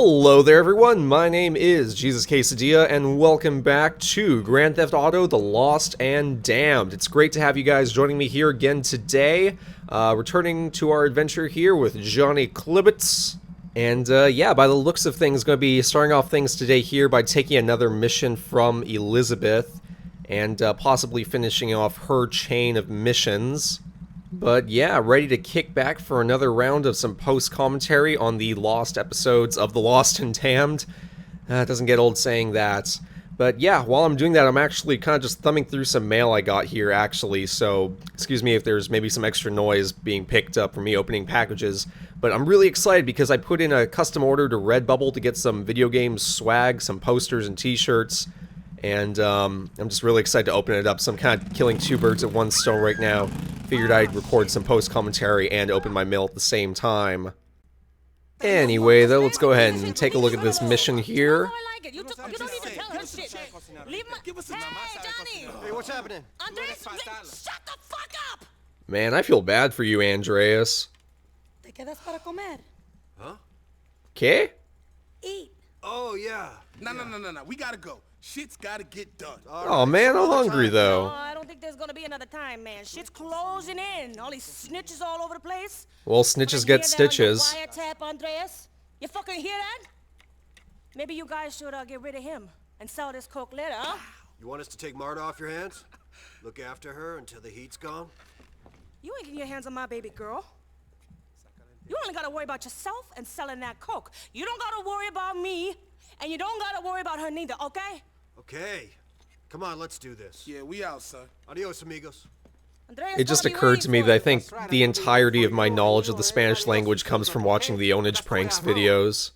Hello there everyone, my name is JesusQuesadilla and welcome back to Grand Theft Auto The Lost and Damned. It's great to have you guys joining me here again today, returning to our adventure here with Johnny Klibitz. And yeah, by the looks of things, going to be starting off things today here by taking another mission from Elizabeth and possibly finishing off her chain of missions. But yeah, ready to kick back for another round of some post-commentary on the lost episodes of The Lost and Damned. It doesn't get old saying that. But yeah, while I'm doing that, I'm actually kind of just thumbing through some mail I got here, actually. So, excuse me if there's maybe some extra noise being picked up from me opening packages. But I'm really excited because I put in a custom order to Redbubble to get some video game swag, some posters and t-shirts. And I'm just really excited to open it up. So I'm kind of killing two birds at one stone right now. Figured I'd record some post-commentary and open my mail at the same time. Anyway, though, let's go ahead and take a look at this mission here. Hey, what's happening? Andres, shut the fuck up! Man, I feel bad for you, Andreas. Te quedas para comer. Huh? ¿Qué? Eat. Oh, yeah. No. We gotta go. Shit's gotta get done. Oh man, I'm hungry though. No, I don't think there's gonna be another time, man. Shit's closing in. All these snitches all over the place. Well, snitches get stitches. Wiretap, Andreas. You fucking hear that? Maybe you guys should get rid of him and sell this coke later, huh? You want us to take Marta off your hands? Look after her until the heat's gone? You ain't getting your hands on my baby girl. You only gotta worry about yourself and selling that coke. You don't gotta worry about me, and you don't gotta worry about her neither, okay? Okay. Come on, let's do this. Yeah, we out, son. Adios, amigos. Andreas, It just what are you occurred to me waiting that I for? think the entirety of my knowledge of the Spanish language comes from watching the Onage Pranks videos.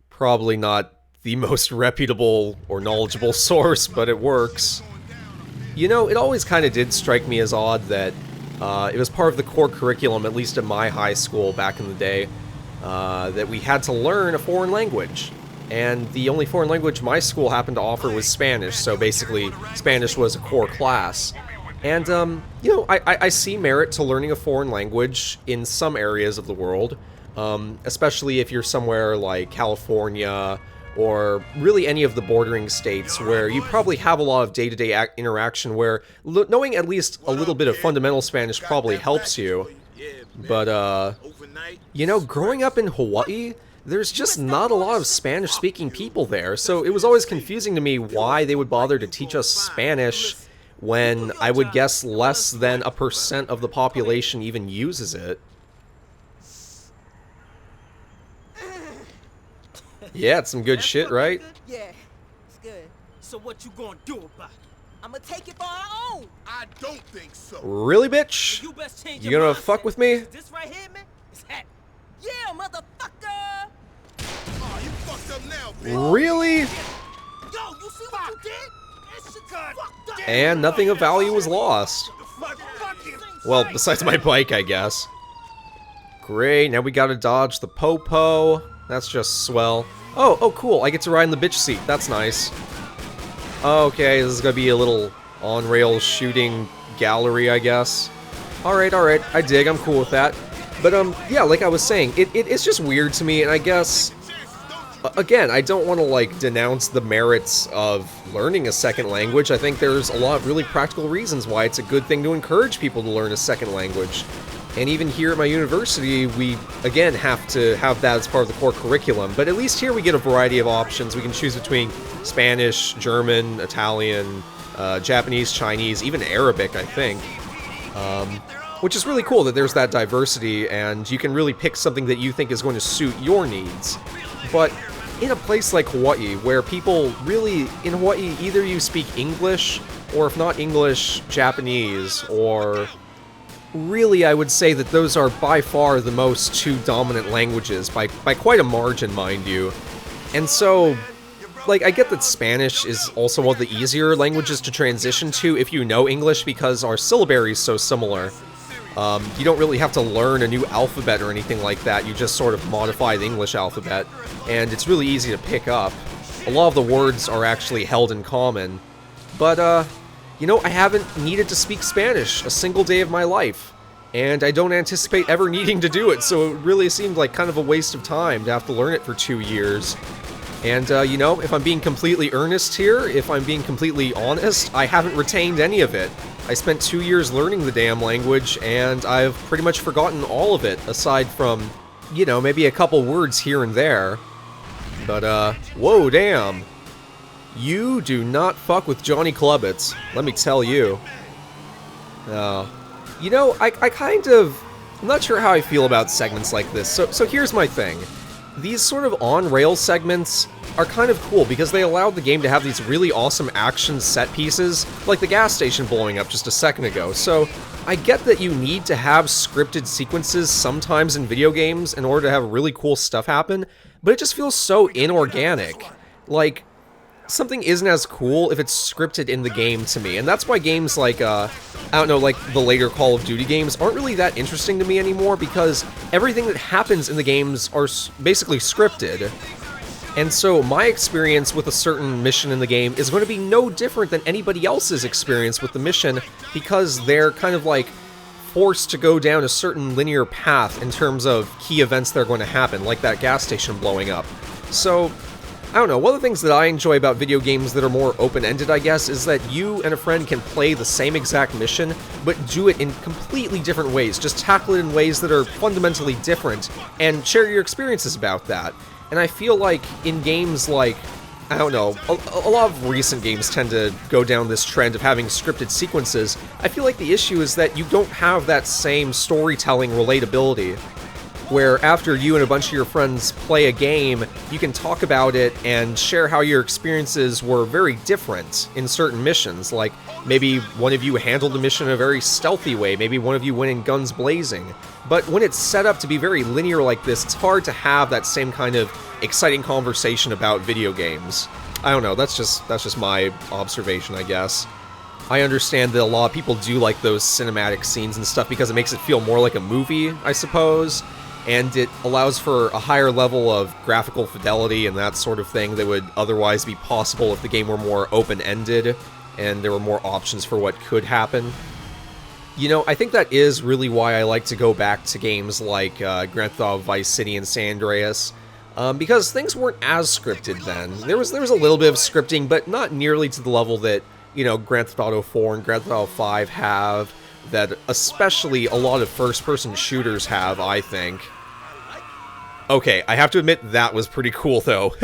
Probably not the most reputable or knowledgeable source, but it works. You know, it always kind of did strike me as odd that it was part of the core curriculum, at least at my high school back in the day, that we had to learn a foreign language. And the only foreign language my school happened to offer was Spanish, so basically Spanish was a core class. And, you know, I see merit to learning a foreign language in some areas of the world, especially if you're somewhere like California or really any of the bordering states where you probably have a lot of day-to-day interaction where knowing at least a little bit of fundamental Spanish probably helps you. But, you know, growing up in Hawaii, there's just not a lot of Spanish-speaking people there, so it was always confusing to me why they would bother to teach us Spanish when I would guess less than 1% of the population even uses it. Yeah, it's some good shit, right? Yeah, it's good. So what you gonna do about it? I'm gonna take it for our own. I don't think so. Really, bitch? You best change You your gonna mindset. fuck with me? This right here, man, is happening. Yeah, motherfucker. Oh, you fucked up now, bitch. Really? Yo, you see what you did? That shit's fucked up. And nothing of value was lost. My fucking... Well, besides my bike, I guess. Great, now we gotta dodge the popo. That's just swell. Oh, cool, I get to ride in the bitch seat. That's nice. Okay, this is gonna be a little on-rail shooting gallery, I guess. Alright, I dig, I'm cool with that. But, yeah, like I was saying, it's just weird to me, and I guess... Again, I don't want to, like, denounce the merits of learning a second language. I think there's a lot of really practical reasons why it's a good thing to encourage people to learn a second language. And even here at my university, we, again, have to have that as part of the core curriculum. But at least here we get a variety of options. We can choose between Spanish, German, Italian, Japanese, Chinese, even Arabic, I think. Which is really cool that there's that diversity, and you can really pick something that you think is going to suit your needs. But in a place like Hawaii, where people really, in Hawaii, either you speak English, or if not English, Japanese, or... Really, I would say that those are by far the most two dominant languages, by quite a margin, mind you. And so, like, I get that Spanish is also one of the easier languages to transition to if you know English, because our syllabary is so similar. You don't really have to learn a new alphabet or anything like that, you just sort of modify the English alphabet, and it's really easy to pick up. A lot of the words are actually held in common. But, you know, I haven't needed to speak Spanish a single day of my life. and I don't anticipate ever needing to do it, so it really seemed like kind of a waste of time to have to learn it for 2 years. And, you know, if I'm being completely earnest here, if I'm being completely honest, I haven't retained any of it. I spent 2 years learning the damn language, and I've pretty much forgotten all of it, aside from, you know, maybe a couple words here and there. But, whoa, damn. You do not fuck with Johnny Clubbits, let me tell you. You know, I kind of... I'm not sure how I feel about segments like this, so here's my thing. These sort of on-rail segments are kind of cool because they allow the game to have these really awesome action set pieces, like the gas station blowing up just a second ago. So, I get that you need to have scripted sequences sometimes in video games in order to have really cool stuff happen, but it just feels so inorganic. Like, something isn't as cool if it's scripted in the game to me, and that's why games like, I don't know, like the later Call of Duty games aren't really that interesting to me anymore, because everything that happens in the games are basically scripted. And so my experience with a certain mission in the game is going to be no different than anybody else's experience with the mission, because they're kind of like forced to go down a certain linear path in terms of key events that are going to happen, like that gas station blowing up. So, I don't know, one of the things that I enjoy about video games that are more open-ended, I guess, is that you and a friend can play the same exact mission, but do it in completely different ways. Just tackle it in ways that are fundamentally different, and share your experiences about that. And I feel like in games like, I don't know, a lot of recent games tend to go down this trend of having scripted sequences. I feel like the issue is that you don't have that same storytelling relatability, where after you and a bunch of your friends play a game, you can talk about it and share how your experiences were very different in certain missions. Like, maybe one of you handled the mission in a very stealthy way, maybe one of you went in guns blazing. But when it's set up to be very linear like this, it's hard to have that same kind of exciting conversation about video games. I don't know, that's just my observation, I guess. I understand that a lot of people do like those cinematic scenes and stuff because it makes it feel more like a movie, I suppose. And it allows for a higher level of graphical fidelity and that sort of thing that would otherwise be possible if the game were more open-ended and there were more options for what could happen. You know, I think that is really why I like to go back to games like Grand Theft Auto Vice City and San Andreas, because things weren't as scripted then. There was a little bit of scripting, but not nearly to the level that, you know, Grand Theft Auto 4 and Grand Theft Auto 5 have, that especially a lot of first-person shooters have, I think. Okay, I have to admit that was pretty cool, though.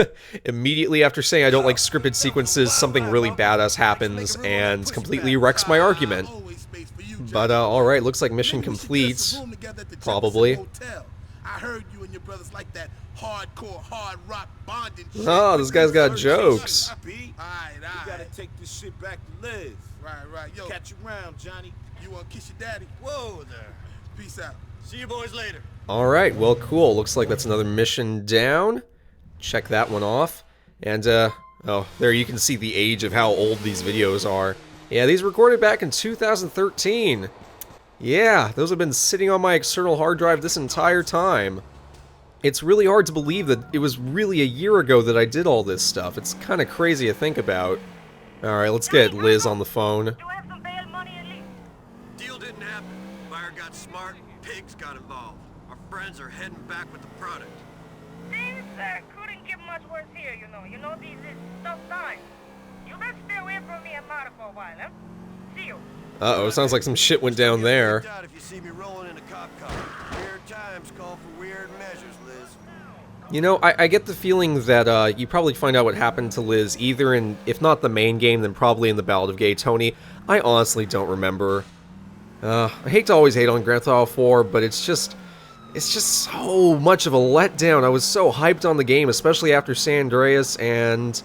Immediately after saying I don't like scripted sequences, something really badass happens and completely wrecks my argument. But, alright, looks like mission complete. Probably. I heard you and your brothers like that hardcore, hard rock bonding shit. Oh, this guy's got jokes. Alright. You gotta take this shit back to Liz. Right. Yo, Catch you around, Johnny. you wanna kiss your daddy? Whoa there. Peace out. See you boys later. Alright, well, cool. Looks like that's another mission down. Check that one off. And, oh, there you can see the age of how old these videos are. Yeah, these were recorded back in 2013. Yeah, those have been sitting on my external hard drive this entire time. It's really hard to believe that it was really a year ago that I did all this stuff. It's kind of crazy to think about. Alright, let's get Liz on the phone. Do I have some bail money at least? Deal didn't happen. Buyer got smart, pigs got involved. Our friends are heading back with the product. Things couldn't get much worse here, you know. You know, these is tough times. You better stay away from me and Marta for a while, huh? See you. Uh-oh, sounds like some shit went down there. If you see me rolling in a cop car. Weird times call for weird measures, Liz. You know, I get the feeling that you probably find out what happened to Liz either in, if not the main game, then probably in the Ballad of Gay Tony. I honestly don't remember. I hate to always hate on Grand Theft Auto 4, but it's just so much of a letdown. I was so hyped on the game, especially after San Andreas, and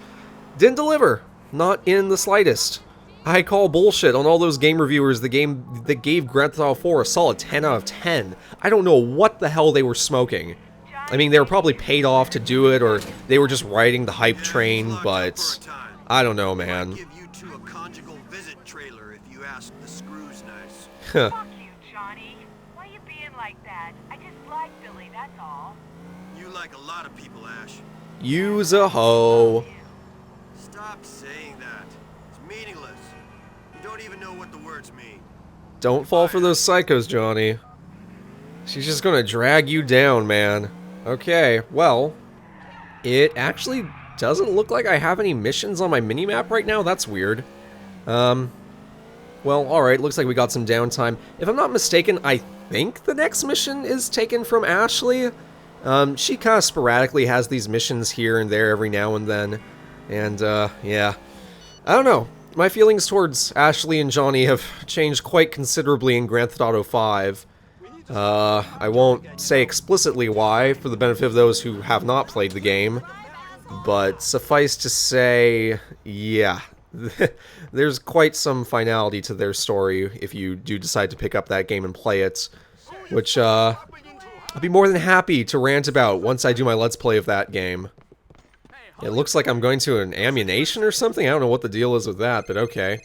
didn't deliver. Not in the slightest. I call bullshit on all those game reviewers that gave Grand Theft Auto 4 a solid 10 out of 10. I don't know what the hell they were smoking. I mean, they were probably paid off to do it, or they were just riding the hype train, but I don't know, man. Give you two a conjugal visit trailer if you ask the screws nice. Fuck you, Johnny. Why you being like that? I just like Billy, that's all. You like a lot of people, Ash. Use a hoe. Stop saying that. It's meaningless. You don't even know what the words mean. Don't fall for those psychos, Johnny. She's just gonna drag you down, man. Okay, well, it actually doesn't look like I have any missions on my minimap right now. That's weird. Well, alright, looks like we got some downtime. If I'm not mistaken, I think the next mission is taken from Ashley. She kind of sporadically has these missions here and there every now and then. And, yeah. I don't know. My feelings towards Ashley and Johnny have changed quite considerably in Grand Theft Auto 5. I won't say explicitly why, for the benefit of those who have not played the game. But suffice to say, yeah. There's quite some finality to their story if you do decide to pick up that game and play it. Which, I'll be more than happy to rant about once I do my Let's Play of that game. It looks like I'm going to an ammunition or something? I don't know what the deal is with that, but okay.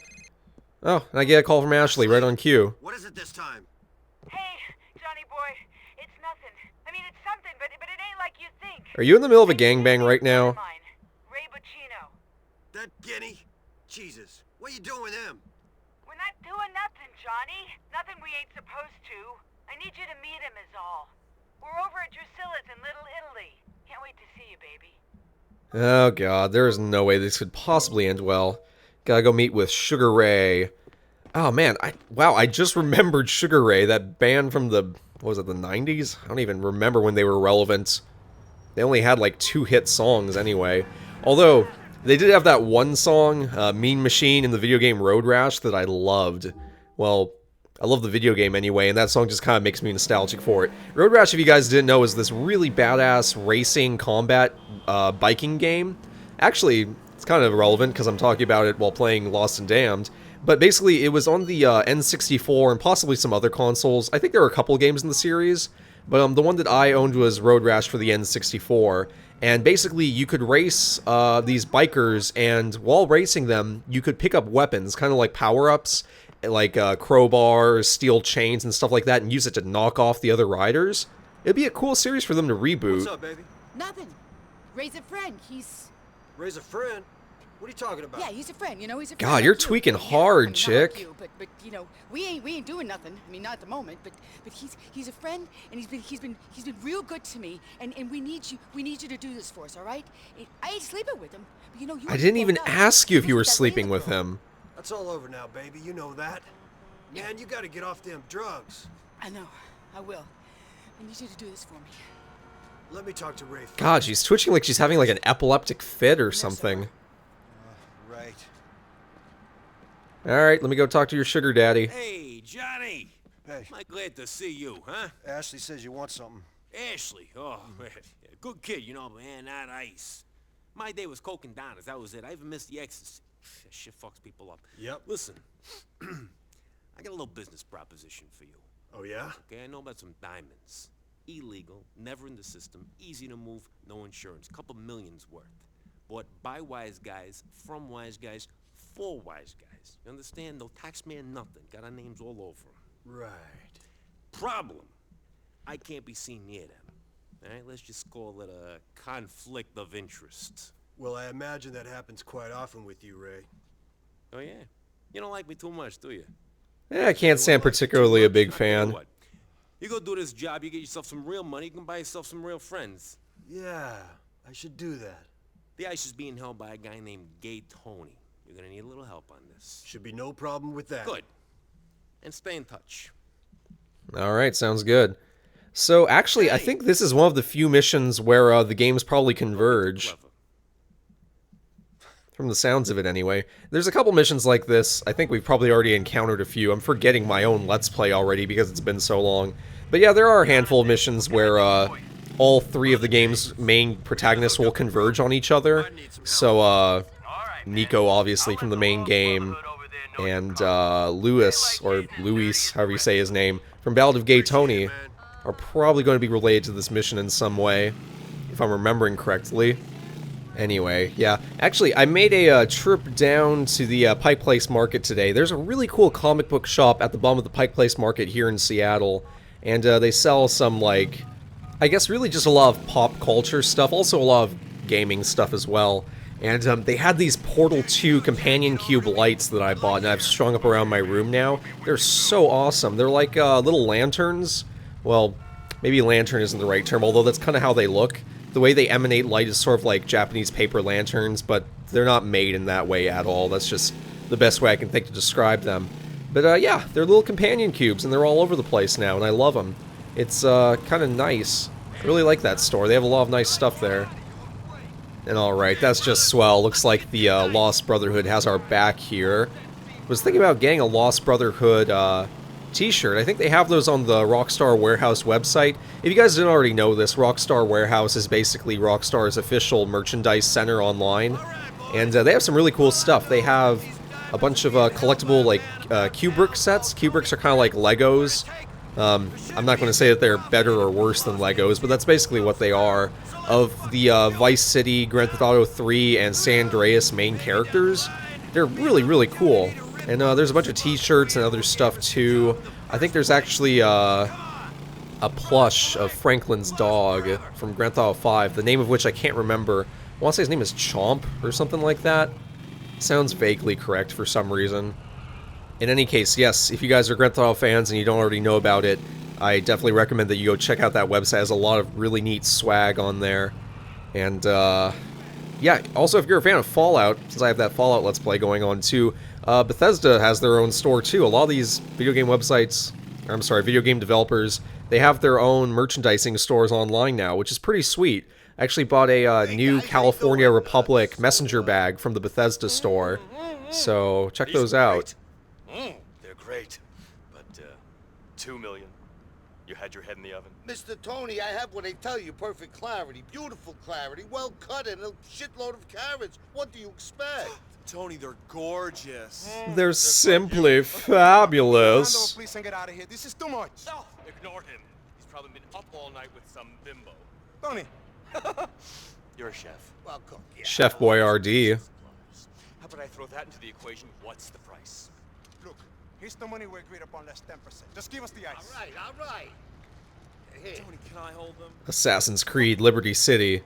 Oh, and I get a call from Ashley right on cue. What is it this time? Hey, Johnny boy, it's nothing. I mean, it's something, but it ain't like you think. Are you in the middle of a gangbang right now? Ray Bocino. That Guinea? Jesus, what you doing with him? We're not doing nothing, Johnny. Nothing we ain't supposed to. I need you to meet him is all. We're over at Drusilla's in Little Italy. Can't wait to see you, baby. Oh god, there is no way this could possibly end well. Gotta go meet with Sugar Ray. Oh man, wow, I just remembered Sugar Ray, that band from the, what was it, the 90s? I don't even remember when they were relevant. They only had like 2 hit songs anyway. Although, they did have that one song, Mean Machine, in the video game Road Rash that I loved. Well, I love the video game anyway, and that song just kind of makes me nostalgic for it. Road Rash, if you guys didn't know, is this really badass racing combat biking game. Actually, it's kind of irrelevant because I'm talking about it while playing Lost and Damned. But basically, it was on the N64 and possibly some other consoles. I think there were a couple games in the series, but the one that I owned was Road Rash for the N64. And basically, you could race these bikers, and while racing them, you could pick up weapons, kind of like power-ups, like crowbars, steel chains, and stuff like that, and use it to knock off the other riders. It'd be a cool series for them to reboot. What's up, baby? Nothing. Ray's a friend. He's... Raise a friend? What are you talking about? Yeah, he's a friend. You know, he's a friend. God, like you're you. tweaking Yeah, hard, I mean, not chick. like you, but you know, we ain't doing nothing. I mean, not at the moment. But he's a friend, and he's been real good to me. And we need you to do this for us, all right? I ain't sleeping with him, but you know you. I didn't even ask you if you were That sleeping Layla with girl. him. That's all over now, baby. You know that. Man, you gotta get off them drugs. I know. I will. I need you to do this for me. Let me talk to Ray first. God, she's twitching like she's having like an epileptic fit or something. Right. Alright, let me go talk to your sugar daddy. Hey, Johnny. Hey, I'm glad to see you, huh? Ashley says you want something. Ashley. Oh, man. Yeah, good kid, you know, man, not ice. My day was coke and donuts. That was it. I even missed the ecstasy. That shit fucks people up. Yep. Listen, I got a little business proposition for you. Oh, yeah? Okay, I know about some diamonds. Illegal, never in the system, easy to move, no insurance. Couple millions worth. Bought by wise guys, from wise guys, for wise guys. You understand? No taxman, nothing. Got our names all over them. Right. Problem. I can't be seen near them. All right, let's just call it a conflict of interest. Well, I imagine that happens quite often with you, Ray. Oh, yeah? You don't like me too much, do you? Yeah, I can't say I'm particularly a big I tell you fan. what, you go do this job, you get yourself some real money, you can buy yourself some real friends. Yeah, I should do that. The ice is being held by a guy named Gay Tony. You're gonna need a little help on this. Should be no problem with that. Good. And stay in touch. Alright, sounds good. So, actually, I think this is one of the few missions where the games probably converge. Clever. From the sounds of it, anyway. There's a couple missions like this. I think we've probably already encountered a few. I'm forgetting my own Let's Play already because it's been so long. But yeah, there are a handful of missions where all 3 of the game's main protagonists will converge on each other. So, Nico, obviously, from the main game, and Louis, or Luis, however you say his name, from Ballad of Gay Tony, are probably going to be related to this mission in some way, if I'm remembering correctly. Anyway, yeah. Actually, I made a trip down to the Pike Place Market today. There's a really cool comic book shop at the bottom of the Pike Place Market here in Seattle, and they sell some, like, I guess really just a lot of pop culture stuff, also a lot of gaming stuff as well. And they had these Portal 2 companion cube lights that I bought, and I've strung up around my room now. They're so awesome. They're like little lanterns. Well, Maybe lantern isn't the right term, although that's kind of how they look. The way they emanate light is sort of like Japanese paper lanterns, but they're not made in that way at all. That's just the best way I can think to describe them. But yeah, they're little companion cubes, and they're all over the place now, and I love them. It's kind of nice. I really like that store. They have a lot of nice stuff there. And alright, that's just swell. Looks like the Lost Brotherhood has our back here. Was thinking about getting a Lost Brotherhood t-shirt. I think they have those on the Rockstar Warehouse website. If you guys didn't already know this, Rockstar Warehouse is basically Rockstar's official merchandise center online. And they have some really cool stuff. They have a bunch of collectible, like, Kubrick sets. Kubricks are kind of like Legos. I'm not going to say that they're better or worse than Legos, but that's basically what they are. Of the Vice City, Grand Theft Auto 3, and San Andreas main characters. They're really, really cool. And there's a bunch of t-shirts and other stuff, too. I think there's actually a plush of Franklin's dog from Grand Theft Auto 5, the name of which I can't remember. I want to say his name is Chomp, or something like that. Sounds vaguely correct for some reason. In any case, yes, if you guys are Grand Theft Auto fans and you don't already know about it, I definitely recommend that you go check out that website. It has a lot of really neat swag on there. And, yeah, also if you're a fan of Fallout, since I have that Fallout Let's Play going on too, Bethesda has their own store too. A lot of these video game websites, or I'm sorry, video game developers, they have their own merchandising stores online now, which is pretty sweet. I actually bought a new California Republic messenger bag from the Bethesda store, so check those out. They're great, but 2 million. You had your head in the oven. Mr. Tony, I have what they tell you, perfect clarity, beautiful clarity, well cut, and a shitload of carrots. What do you expect? Tony, they're gorgeous. They're simply fabulous. Please get out of here. This is too much. No, ignore him. He's probably been up all night with some bimbo. Tony, you're a chef. Well, cook, yeah. Chef Boyardee. How about I throw that into the equation? What's the price? Look, here's the money we agreed upon, less 10%. Just give us the ice. All right. Here. Tony, can I hold them? Assassin's Creed, Liberty City.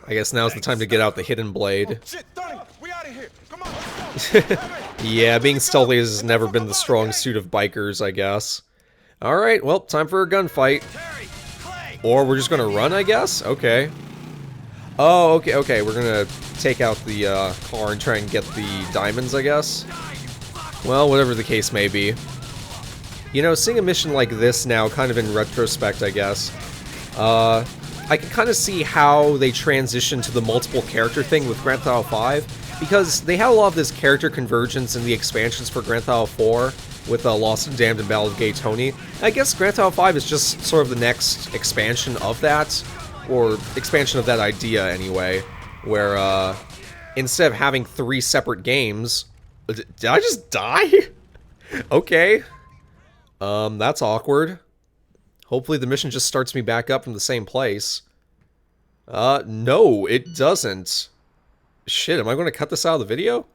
I guess now's the time to get out the hidden blade. Oh, shit, Tony, we out of here. Come on, let's go. Yeah, being stealthy has never been the strong suit of bikers, I guess. Alright, well, time for a gunfight. Or we're just gonna run, I guess? Okay. Oh, okay, we're gonna take out the car and try and get the diamonds, I guess? Well, whatever the case may be. You know, seeing a mission like this now, kind of in retrospect, I guess, I can kind of see how they transitioned to the multiple character thing with Grand Theft Auto 5, because they had a lot of this character convergence in the expansions for Grand Theft Auto 4, with Lost and Damned and Battle of Gay Tony. I guess Grand Theft Auto 5 is just sort of the next expansion of that, or expansion of that idea anyway, where instead of having 3 separate games... Did I just die? Okay. That's awkward. Hopefully the mission just starts me back up from the same place. No, it doesn't. Shit, am I going to cut this out of the video?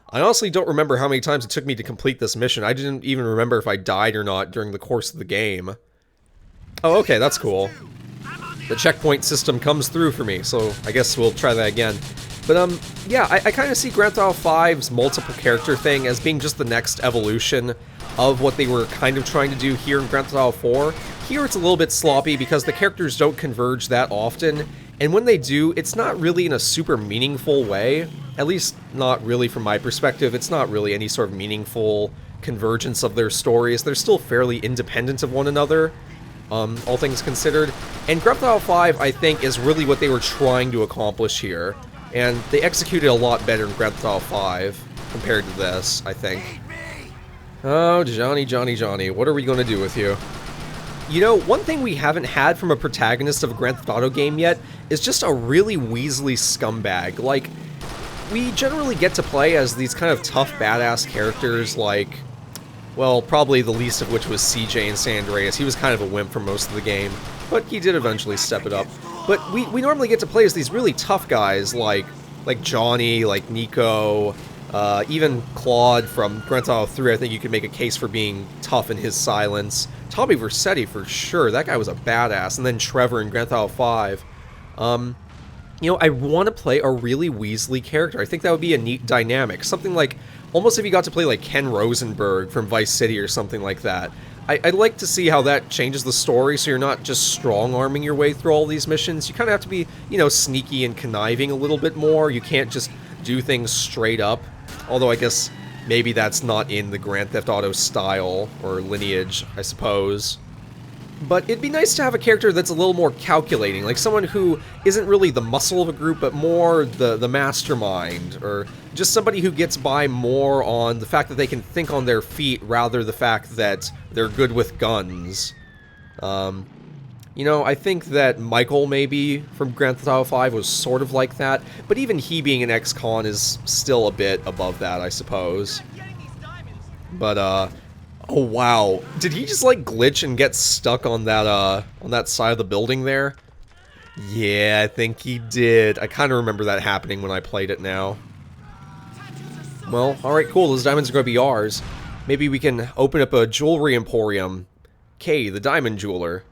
I honestly don't remember how many times it took me to complete this mission. I didn't even remember if I died or not during the course of the game. Oh, okay, that's cool. The checkpoint system comes through for me, so I guess we'll try that again. But, yeah, I kind of see Grand Theft Auto 5's multiple character thing as being just the next evolution of what they were kind of trying to do here in Grand Theft Auto 4. Here it's a little bit sloppy because the characters don't converge that often, and when they do, it's not really in a super meaningful way. At least, not really from my perspective. It's not really any sort of meaningful convergence of their stories. They're still fairly independent of one another, all things considered. And Grand Theft Auto 5, I think, is really what they were trying to accomplish here. And they executed a lot better in Grand Theft Auto 5 compared to this, I think. Oh, Johnny, what are we going to do with you? You know, one thing we haven't had from a protagonist of a Grand Theft Auto game yet is just a really weaselly scumbag. Like, we generally get to play as these kind of tough, badass characters like, well, probably the least of which was CJ in San Andreas. He was kind of a wimp for most of the game, but he did eventually step it up. But we normally get to play as these really tough guys like Johnny, like Nico, even Claude from Grand Theft Auto 3. I think you could make a case for being tough in his silence. Tommy Vercetti for sure, that guy was a badass. And then Trevor in Grand Theft Auto 5. You know, I want to play a really Weasley character. I think that would be a neat dynamic. Something like, almost if you got to play like Ken Rosenberg from Vice City or something like that. I'd like to see how that changes the story, so you're not just strong-arming your way through all these missions. You kind of have to be, you know, sneaky and conniving a little bit more. You can't just do things straight up. Although I guess maybe that's not in the Grand Theft Auto style, or lineage, I suppose. But it'd be nice to have a character that's a little more calculating, like someone who isn't really the muscle of a group, but more the mastermind, or just somebody who gets by more on the fact that they can think on their feet rather the fact that they're good with guns. You know, I think that Michael, maybe, from Grand Theft Auto 5 was sort of like that, but even he being an ex-con is still a bit above that, I suppose. But, oh wow, did he just, like, glitch and get stuck on that side of the building there? Yeah, I think he did. I kind of remember that happening when I played it now. Well, alright, cool, those diamonds are going to be ours. Maybe we can open up a jewelry emporium. Kay, the diamond jeweler.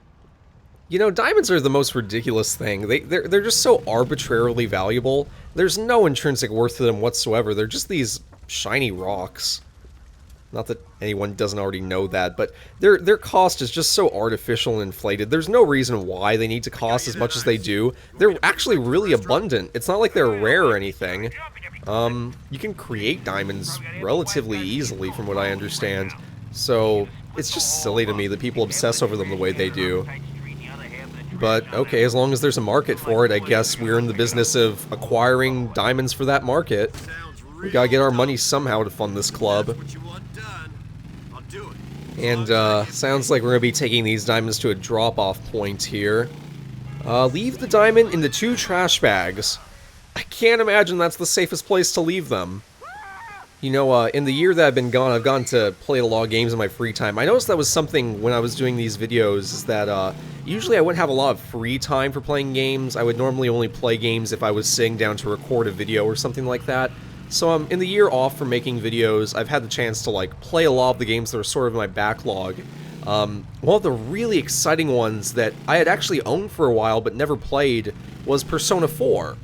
You know, diamonds are the most ridiculous thing. They're just so arbitrarily valuable. There's no intrinsic worth to them whatsoever. They're just these shiny rocks. Not that anyone doesn't already know that, but their cost is just so artificial and inflated. There's no reason why they need to cost as much as they do. They're actually really abundant. It's not like they're rare or anything. You can create diamonds relatively easily, from what I understand. So, it's just silly to me that people obsess over them the way they do. But, okay, as long as there's a market for it, I guess we're in the business of acquiring diamonds for that market. We gotta get our money somehow to fund this club. And, sounds like we're gonna be taking these diamonds to a drop-off point here. Leave the diamond in the 2 trash bags. I can't imagine that's the safest place to leave them. You know, in the year that I've been gone, I've gotten to play a lot of games in my free time. I noticed that was something when I was doing these videos, is that, usually I wouldn't have a lot of free time for playing games. I would normally only play games if I was sitting down to record a video or something like that. So, in the year off from making videos, I've had the chance to, like, play a lot of the games that are sort of in my backlog. One of the really exciting ones that I had actually owned for a while but never played was Persona 4.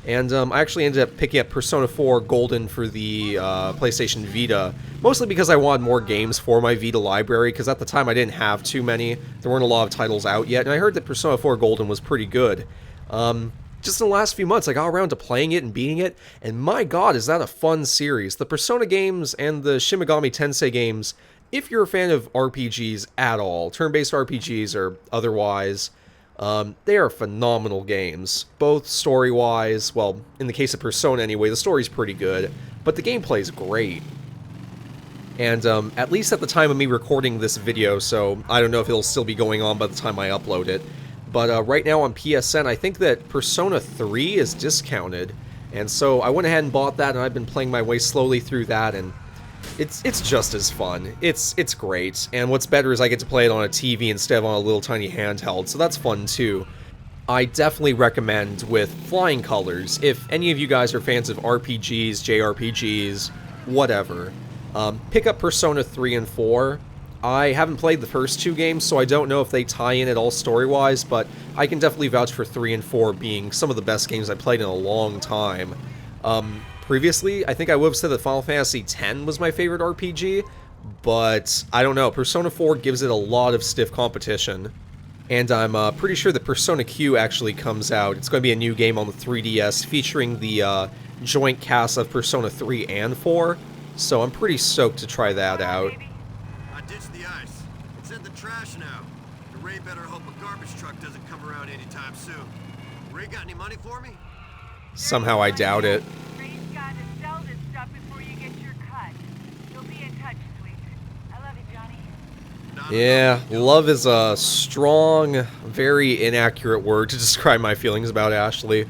And I actually ended up picking up Persona 4 Golden for the PlayStation Vita, mostly because I wanted more games for my Vita library, because at the time I didn't have too many. There weren't a lot of titles out yet, and I heard that Persona 4 Golden was pretty good. Just in the last few months, I got around to playing it and beating it, and my god, is that a fun series. The Persona games and the Shin Megami Tensei games, if you're a fan of RPGs at all, turn-based RPGs or otherwise, they are phenomenal games, both story-wise. Well, in the case of Persona anyway, the story's pretty good, but the gameplay's great. And, at least at the time of me recording this video, so I don't know if it'll still be going on by the time I upload it, but, right now on PSN, I think that Persona 3 is discounted, and so I went ahead and bought that, and I've been playing my way slowly through that, and it's just as fun. It's great, and what's better is I get to play it on a TV instead of on a little tiny handheld, so that's fun too. I definitely recommend with flying colors, if any of you guys are fans of RPGs, JRPGs, whatever, pick up Persona 3 and 4. I haven't played the first 2 games, so I don't know if they tie in at all story-wise, but I can definitely vouch for 3 and 4 being some of the best games I played in a long time. Previously, I think I would have said that Final Fantasy X was my favorite RPG, but I don't know, Persona 4 gives it a lot of stiff competition. And I'm pretty sure that Persona Q actually comes out. It's going to be a new game on the 3DS featuring the joint cast of Persona 3 and 4, so I'm pretty stoked to try that out. I ditched the ice. It's in the trash now. The Ray better hope a garbage truck doesn't come around anytime soon. Ray got any money for me? Somehow I doubt it. Ray's got to sell this stuff before you get your cut. You'll be in touch, sweet. I love you, Johnny. Yeah, love is a strong, very inaccurate word to describe my feelings about Ashley.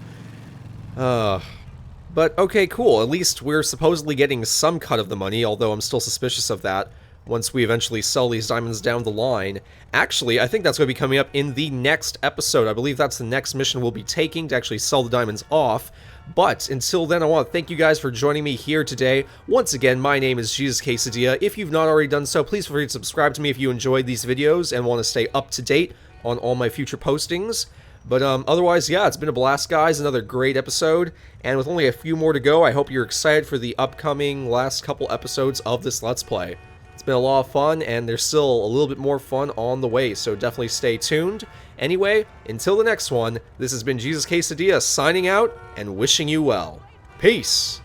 But okay, cool. At least we're supposedly getting some cut of the money, although I'm still suspicious of that once we eventually sell these diamonds down the line. Actually, I think that's going to be coming up in the next episode. I believe that's the next mission we'll be taking to actually sell the diamonds off. But until then, I want to thank you guys for joining me here today. Once again, my name is JesusQuesadilla. If you've not already done so, please feel free to subscribe to me if you enjoyed these videos and want to stay up to date on all my future postings. But otherwise, yeah, it's been a blast, guys. Another great episode. And with only a few more to go, I hope you're excited for the upcoming last couple episodes of this Let's Play. It's been a lot of fun, and there's still a little bit more fun on the way, so definitely stay tuned. Anyway, until the next one, this has been JesusQuesadilla signing out and wishing you well. Peace!